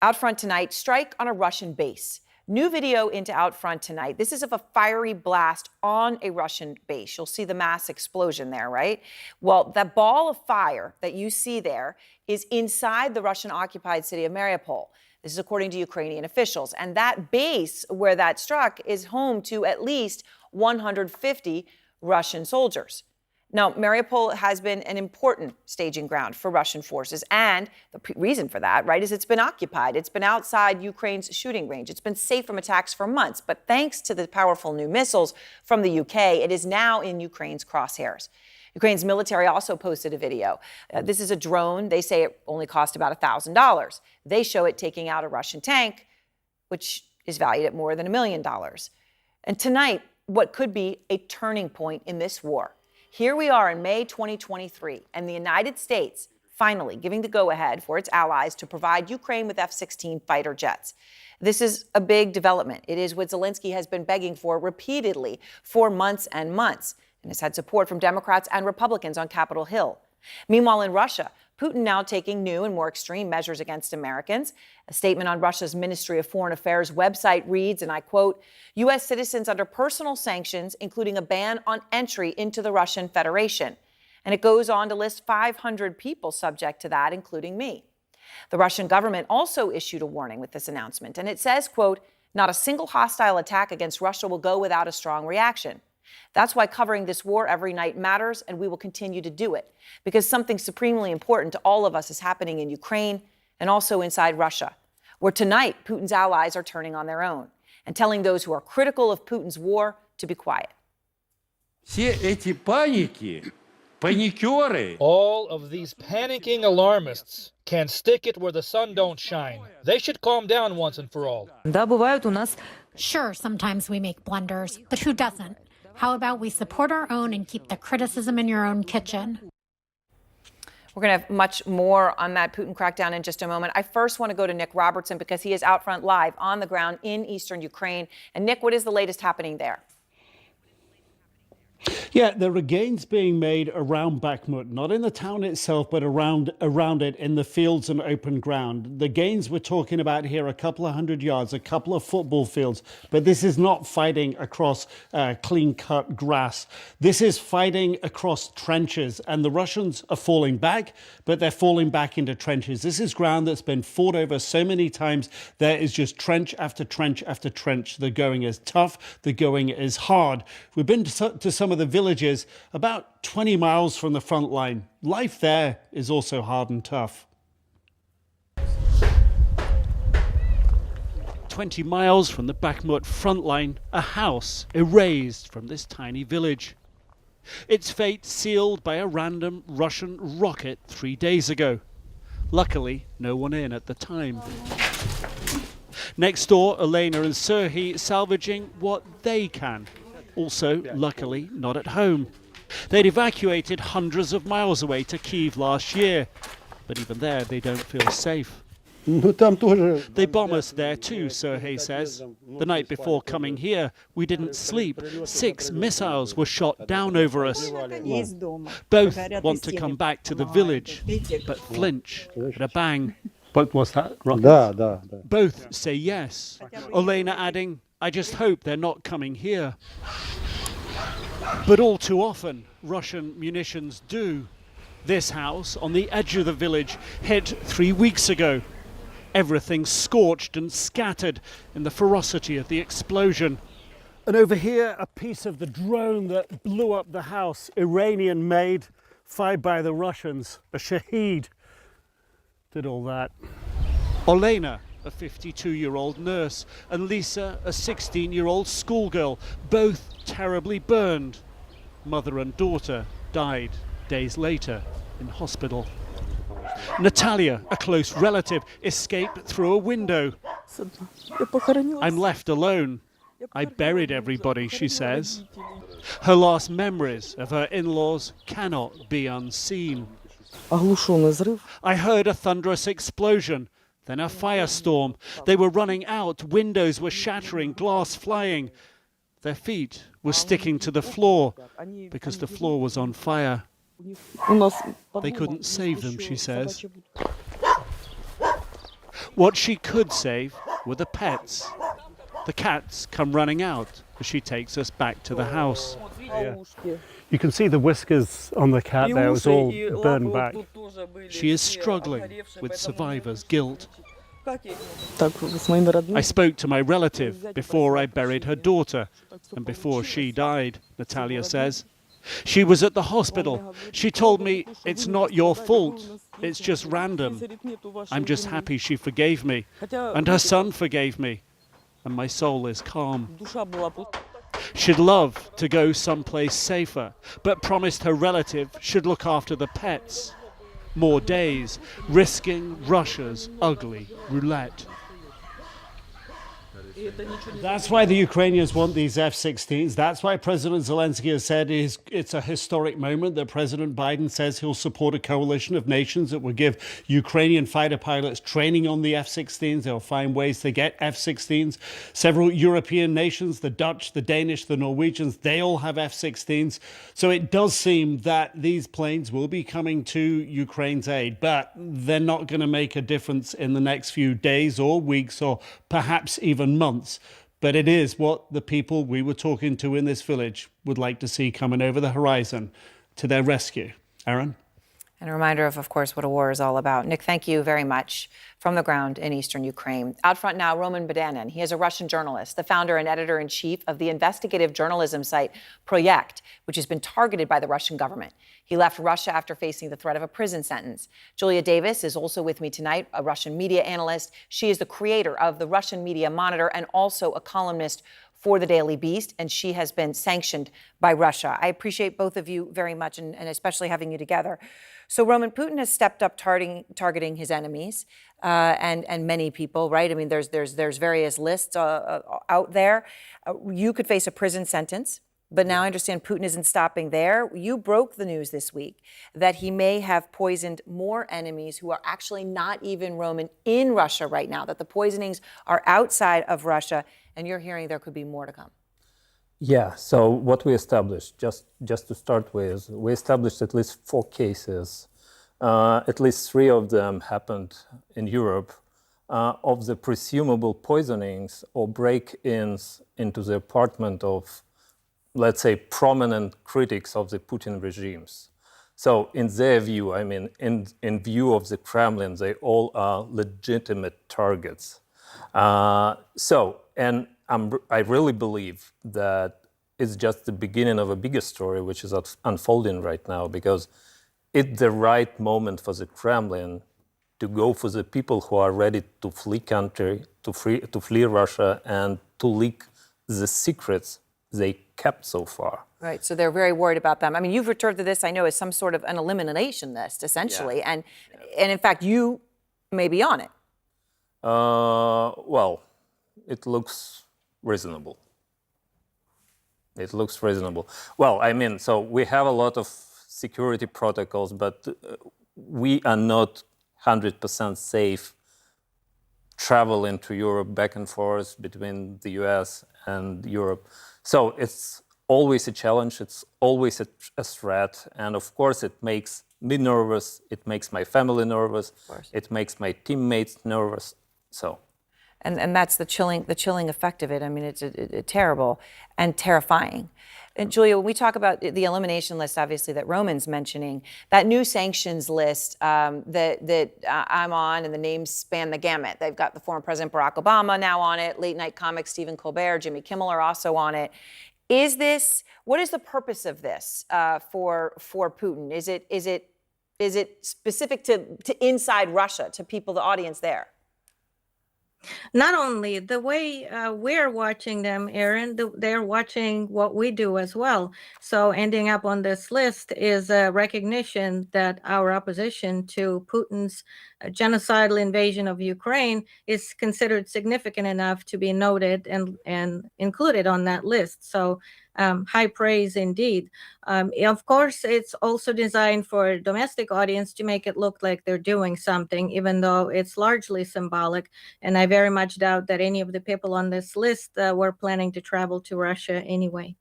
Out front tonight, strike on a Russian base. New video into Out Front tonight. This is of a fiery blast on a Russian base. You'll see the mass explosion there, right? Well, that ball of fire that you see there is inside the Russian-occupied city of Mariupol. This is according to Ukrainian officials. And that base where that struck is home to at least 150 Russian soldiers. Now, Mariupol has been an important staging ground for Russian forces, and the reason for that, right, is it's been occupied. It's been outside Ukraine's shooting range. It's been safe from attacks for months, but thanks to the powerful new missiles from the UK, it is now in Ukraine's crosshairs. Ukraine's military also posted a video. This is a drone. They say it only cost about $1,000. They show it taking out a Russian tank, which is valued at more than $1 million. And tonight, what could be a turning point in this war. Here we are in May 2023, and the United States finally giving the go-ahead for its allies to provide Ukraine with F-16 fighter jets. This is a big development. It is what Zelensky has been begging for repeatedly for months and months, and has had support from Democrats and Republicans on Capitol Hill. Meanwhile, in Russia, Putin now taking new and more extreme measures against Americans. A statement on Russia's Ministry of Foreign Affairs website reads, and I quote, U.S. citizens under personal sanctions, including a ban on entry into the Russian Federation. And it goes on to list 500 people subject to that, including me. The Russian government also issued a warning with this announcement, and it says, quote, not a single hostile attack against Russia will go without a strong reaction. That's why covering this war every night matters, and we will continue to do it, because something supremely important to all of us is happening in Ukraine and also inside Russia, where tonight Putin's allies are turning on their own and telling those who are critical of Putin's war to be quiet. All of these panicking alarmists can stick it where the sun don't shine. They should calm down once and for all. Sure, sometimes we make blunders, but who doesn't? How about we support our own and keep the criticism in your own kitchen? We're going to have much more on that Putin crackdown in just a moment. I first want to go to Nick Robertson because he is out front live on the ground in eastern Ukraine. And Nick, what is the latest happening there? Yeah, there are gains being made around Bakhmut, not in the town itself, but around it in the fields and open ground. The gains we're talking about here, a couple of 100 yards, a couple of football fields, but this is not fighting across clean-cut grass. This is fighting across trenches, and the Russians are falling back, but they're falling back into trenches. This is ground that's been fought over so many times. There is just trench after trench after trench. The going is tough. The going is hard. We've been to some of the villages about 20 miles from the front line. Life there is also hard and tough. 20 miles from the Bakhmut front line, a house erased from this tiny village. Its fate sealed by a random Russian rocket 3 days ago. Luckily, no one in at the time. Next door, Elena and Serhiy salvaging what they can. Also, luckily, not at home. They'd evacuated hundreds of miles away to Kyiv last year, but even there they don't feel safe. They bomb us there too, Serhiy says. The night before coming here, we didn't sleep. 6 missiles were shot down over us. Both want to come back to the village, but flinch at a bang. But was that rocket? Both say yes. Olena adding, I just hope they're not coming here. But all too often, Russian munitions do. This house on the edge of the village hit 3 weeks ago. Everything scorched and scattered in the ferocity of the explosion. And over here, a piece of the drone that blew up the house, Iranian-made, fired by the Russians, a Shaheed, did all that. Olena, a 52-year-old nurse, and Lisa, a 16-year-old schoolgirl, both terribly burned. Mother and daughter died days later in hospital. Natalia, a close relative, escaped through a window. I'm left alone. I buried everybody, she says. Her last memories of her in-laws cannot be unseen. I heard a thunderous explosion, then a firestorm. They were running out, windows were shattering, glass flying. Their feet were sticking to the floor because the floor was on fire. They couldn't save them, she says. What she could save were the pets. The cats come running out as she takes us back to the house. You can see the whiskers on the cat there, it was all burned back. She is struggling with survivor's guilt. I spoke to my relative before I buried her daughter and before she died, Natalia says. She was at the hospital. She told me, it's not your fault, it's just random. I'm just happy she forgave me, and her son forgave me, and my soul is calm. She'd love to go someplace safer, but promised her relative should look after the pets. More days, risking Russia's ugly roulette. That's why the Ukrainians want these F-16s. That's why President Zelensky has said it's a historic moment that President Biden says he'll support a coalition of nations that will give Ukrainian fighter pilots training on the F-16s. They'll find ways to get F-16s. Several European nations, the Dutch, the Danish, the Norwegians, they all have F-16s. So it does seem that these planes will be coming to Ukraine's aid, but they're not going to make a difference in the next few days or weeks or perhaps even months. But it is what the people we were talking to in this village would like to see coming over the horizon to their rescue. Erin? And a reminder of course, what a war is all about. Nick, thank you very much from the ground in eastern Ukraine. Out front now, Roman Badanin. He is a Russian journalist, the founder and editor-in-chief of the investigative journalism site Proyekt, which has been targeted by the Russian government. He left Russia after facing the threat of a prison sentence. Julia Davis is also with me tonight, a Russian media analyst. She is the creator of the Russian Media Monitor and also a columnist for the Daily Beast, and she has been sanctioned by Russia. I appreciate both of you very much, and especially having you together. So, Roman, Putin has stepped up targeting his enemies and many people, right? I mean, there's various lists out there. You could face a prison sentence, but now I understand Putin isn't stopping there. You broke the news this week that he may have poisoned more enemies who are actually not even Roman in Russia right now, that the poisonings are outside of Russia, and you're hearing there could be more to come. Yeah, so what we established, just to start with, we established at least 4 cases. At least 3 of them happened in Europe of the presumable poisonings or break-ins into the apartment of, let's say, prominent critics of the Putin regimes. So in their view, I mean, in view of the Kremlin, they all are legitimate targets. I really believe that it's just the beginning of a bigger story, which is unfolding right now, because it's the right moment for the Kremlin to go for the people who are ready to flee country, to flee Russia, and to leak the secrets they kept so far. Right, so they're very worried about them. I mean, you've referred to this, I know, as some sort of an elimination list, essentially, and in fact, you may be on it. Well, it looks reasonable. It looks reasonable. Well, I mean, so we have a lot of security protocols, but we are not 100% safe traveling to Europe back and forth between the US and Europe. So it's always a challenge, it's always a threat, and of course it makes me nervous, it makes my family nervous, it makes my teammates nervous, so. And that's the chilling effect of it. I mean, it's terrible and terrifying. And Julia, when we talk about the elimination list, obviously, that Roman's mentioning, that new sanctions list that I'm on, and the names span the gamut. They've got the former President Barack Obama now on it, late night comic Stephen Colbert, Jimmy Kimmel are also on it. What is the purpose of this for Putin? Is it specific to inside Russia, to people, the audience there? Not only the way we're watching them, Erin, they're watching what we do as well. So ending up on this list is a recognition that our opposition to Putin's genocidal invasion of Ukraine is considered significant enough to be noted and included on that list. So high praise indeed. Of course, it's also designed for a domestic audience to make it look like they're doing something, even though it's largely symbolic. And I very much doubt that any of the people on this list were planning to travel to Russia anyway.